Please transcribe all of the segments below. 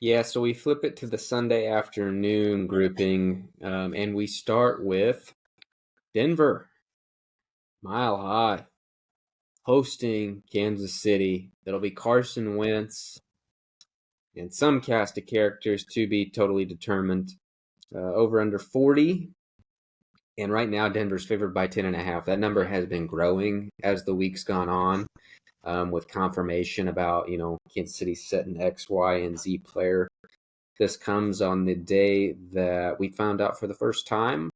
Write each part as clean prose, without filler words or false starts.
Yeah, so we flip it to the Sunday afternoon grouping, and we start with Denver, Mile High, hosting Kansas City. That'll be Carson Wentz and some cast of characters to be totally determined. Over under 40. And right now, Denver's favored by 10.5. That number has been growing as the week's gone on, with confirmation about, Kansas City setting X, Y, and Z player. This comes on the day that we found out for the first time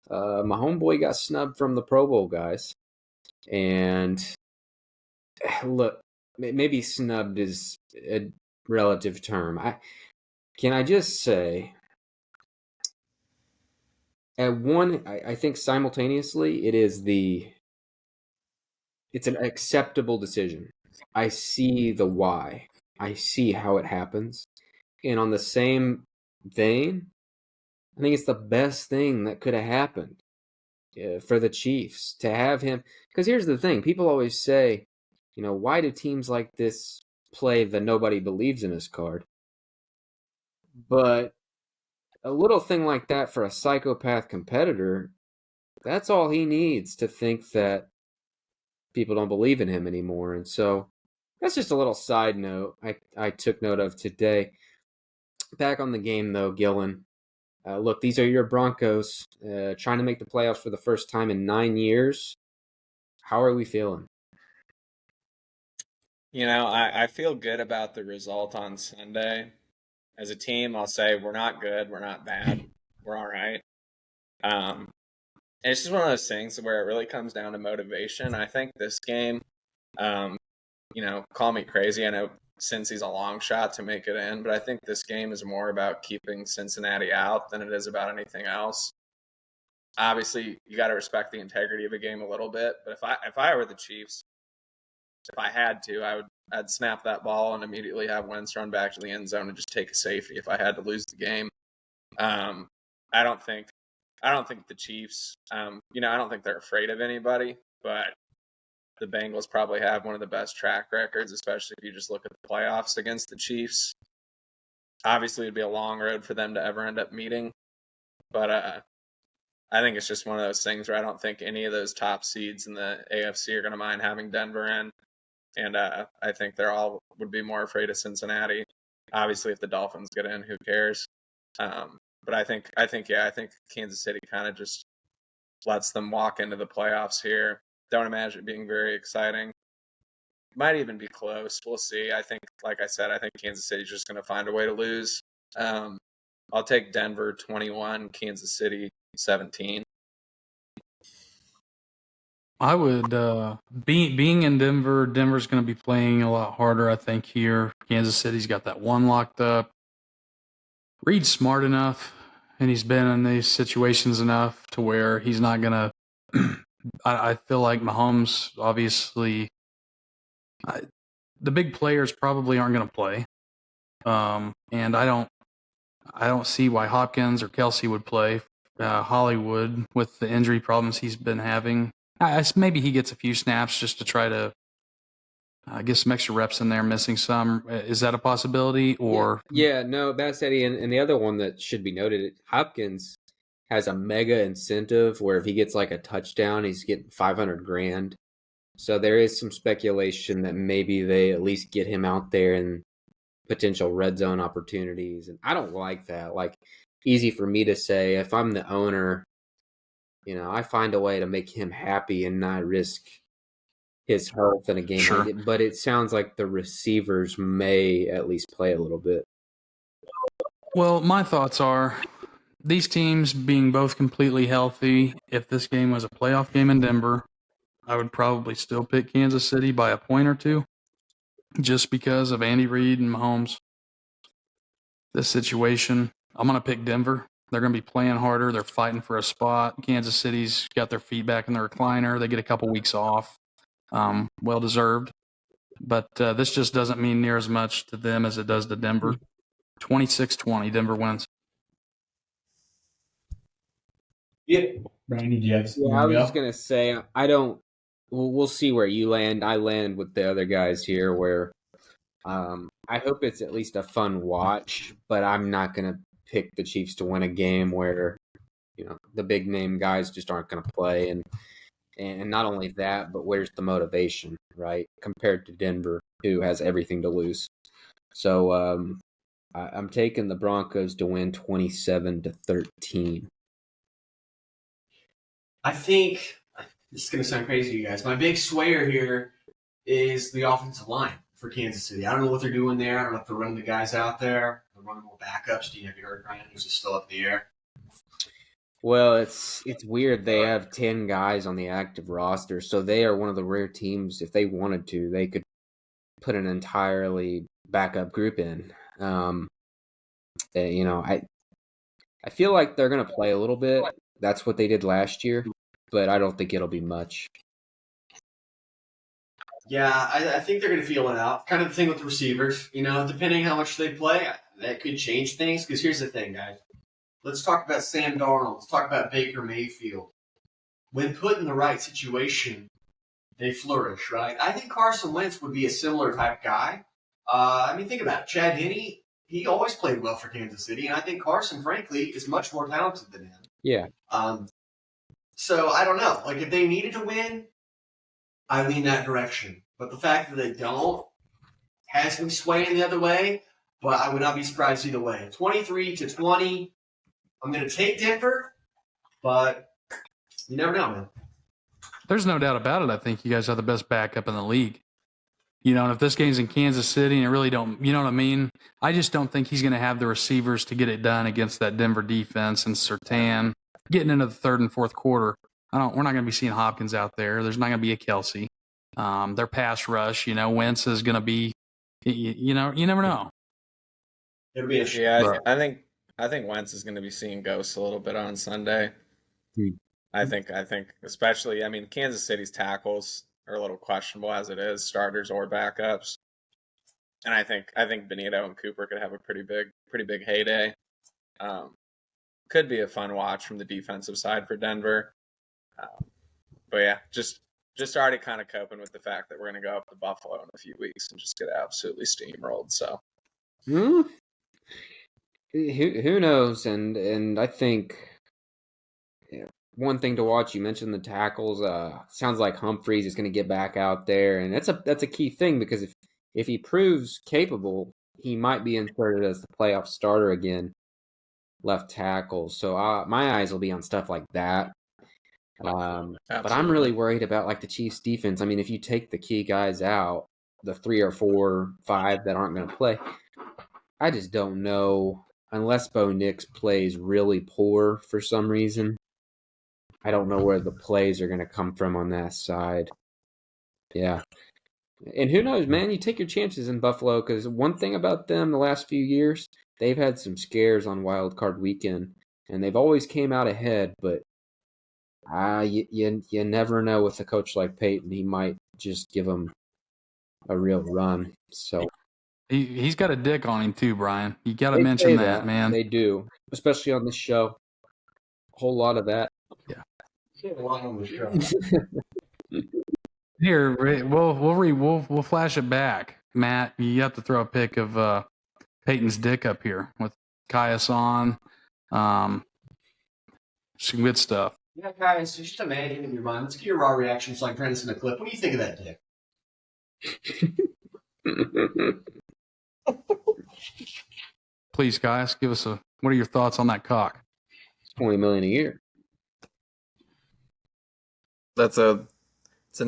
my homeboy got snubbed from the Pro Bowl, guys. And look, maybe snubbed is a relative term. Can I just say, I think simultaneously it's an acceptable decision. I see the why. I see how it happens. And on the same vein, I think it's the best thing that could have happened for the Chiefs to have him. Because here's the thing: people always say, why do teams like this play the nobody believes in us card? But a little thing like that for a psychopath competitor, that's all he needs to think that people don't believe in him anymore. And so that's just a little side note I took note of today. Back on the game, though, Gillen. Look, these are your Broncos trying to make the playoffs for the first time in 9 years. How are we feeling? I feel good about the result on Sunday. As a team, I'll say we're not good, we're not bad, we're all right. And it's just one of those things where it really comes down to motivation. I think this game, call me crazy. I know Cincy's a long shot to make it in, but I think this game is more about keeping Cincinnati out than it is about anything else. Obviously, you got to respect the integrity of a game a little bit, but if I were the Chiefs, if I had to, I'd snap that ball and immediately have Wentz run back to the end zone and just take a safety if I had to lose the game. I don't think the Chiefs, I don't think they're afraid of anybody, but the Bengals probably have one of the best track records, especially if you just look at the playoffs against the Chiefs. Obviously, it'd be a long road for them to ever end up meeting, but I think it's just one of those things where I don't think any of those top seeds in the AFC are going to mind having Denver in. And I think they're all would be more afraid of Cincinnati. Obviously, if the Dolphins get in, who cares? But I think Kansas City kind of just lets them walk into the playoffs here. Don't imagine it being very exciting. Might even be close. We'll see. I think, like I said, I think Kansas City's just going to find a way to lose. I'll take Denver 21, Kansas City 17. I would, being in Denver, Denver's going to be playing a lot harder, I think, here. Kansas City's got that one locked up. Reed's smart enough, and he's been in these situations enough to where he's not going to. I feel like Mahomes, obviously, the big players probably aren't going to play. And I don't see why Hopkins or Kelsey would play. Hollywood, with the injury problems he's been having, maybe he gets a few snaps just to try to get some extra reps in there, missing some. Is that a possibility? Or no, that's Eddie. And the other one that should be noted, Hopkins has a mega incentive where if he gets like a touchdown, he's getting $500,000. So there is some speculation that maybe they at least get him out there in potential red zone opportunities. And I don't like that. Like, easy for me to say, if I'm the owner, I find a way to make him happy and not risk his health in a game like it. But it sounds like the receivers may at least play a little bit. Well, my thoughts are these teams being both completely healthy. If this game was a playoff game in Denver, I would probably still pick Kansas City by a point or two, just because of Andy Reid and Mahomes. This situation, I'm going to pick Denver. They're going to be playing harder. They're fighting for a spot. Kansas City's got their feet back in the recliner. They get a couple weeks off. Well-deserved. But this just doesn't mean near as much to them as it does to Denver. 26-20, Denver wins. Yeah. Brian, did you have Yeah, I was just going to say, we'll see where you land. I land with the other guys here where I I hope it's at least a fun watch, but I'm not going to pick the Chiefs to win a game where the big name guys just aren't going to play, and not only that, but where's the motivation, right? Compared to Denver, who has everything to lose. So I'm taking the Broncos to win 27-13. I think this is going to sound crazy to you guys. My big swayer here is the offensive line for Kansas City. I don't know what they're doing there. I don't know if they're running the guys out there. They're running more backups. Have you heard, Ryan? Who's still up in the air? Well, it's weird. They have 10 guys on the active roster, so they are one of the rare teams. If they wanted to, they could put an entirely backup group in. I feel like they're going to play a little bit. That's what they did last year, but I don't think it'll be much. Yeah, I think they're going to feel it out. Kind of the thing with the receivers. Depending how much they play, that could change things. Because here's the thing, guys. Let's talk about Sam Darnold. Let's talk about Baker Mayfield. When put in the right situation, they flourish, right? I think Carson Wentz would be a similar type guy. Think about it. Chad Henne, he always played well for Kansas City, and I think Carson, frankly, is much more talented than him. Yeah. So I don't know. Like, if they needed to win, I lean that direction. But the fact that they don't has me swaying the other way, but I would not be surprised either way. 23-20. I'm going to take Denver, but you never know, man. There's no doubt about it. I think you guys are the best backup in the league. And if this game's in Kansas City and I really don't, you know what I mean? I just don't think he's going to have the receivers to get it done against that Denver defense and Surtain getting into the third and fourth quarter. We're not going to be seeing Hopkins out there. There's not going to be a Kelsey. Their pass rush, Wentz is going to be, you never know. It'll be interesting. Yeah, I think Wentz is going to be seeing ghosts a little bit on Sunday. I think especially, Kansas City's tackles are a little questionable as it is, starters or backups. And I think Benito and Cooper could have a pretty big heyday. Could be a fun watch from the defensive side for Denver. But yeah, just already kind of coping with the fact that we're going to go up to Buffalo in a few weeks and just get absolutely steamrolled. So, who knows? And I think one thing to watch. You mentioned the tackles. Sounds like Humphreys is going to get back out there, and that's a key thing because if he proves capable, he might be inserted as the playoff starter again, left tackle. So my eyes will be on stuff like that. But I'm really worried about like the Chiefs defense. If you take the key guys out, the 3 or 4, 5 that aren't going to play, I just don't know. Unless Bo Nix plays really poor for some reason, I don't know where the plays are going to come from on that side. Yeah. And who knows, man? You take your chances in Buffalo because one thing about them the last few years, they've had some scares on Wild Card Weekend, and they've always came out ahead, but you never know with a coach like Peyton. He might just give them a real run. So he's got a dick on him too, Brian. You got to mention that, man. They do, especially on this show. A whole lot of that. Yeah. A lot on the show. Here, we'll flash it back. Matt, you have to throw a pic of Peyton's dick up here with Caius on. Some good stuff. Yeah, guys, just imagine in your mind. Let's get your raw reactions like Prentice in a clip. What do you think of that dick? Please, Caius, give us what are your thoughts on that cock? It's $20 million a year. It's an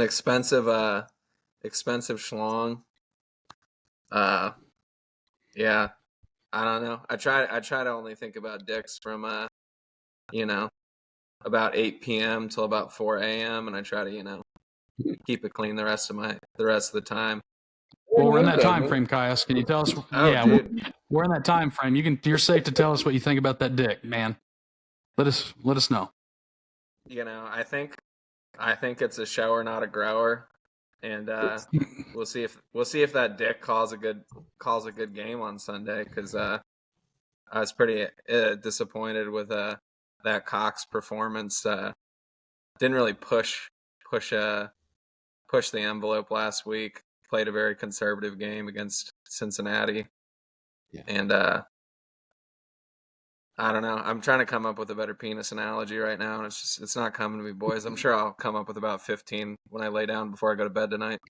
expensive schlong. Yeah, I don't know. I try to only think about dicks from about 8 p.m. till about 4 a.m. and I try to keep it clean the rest of the time. Well, we're in that time frame, Caius. Can you tell us? We're in that time frame. You're safe to tell us what you think about that dick, man. Let us know. I think it's a shower, not a grower, and we'll see if that dick calls a good game on Sunday because I was pretty disappointed with that Cox performance. Didn't really push the envelope last week. Played a very conservative game against Cincinnati. Yeah. And I don't know. I'm trying to come up with a better penis analogy right now, and it's not coming to me, boys. I'm sure I'll come up with about 15 when I lay down before I go to bed tonight.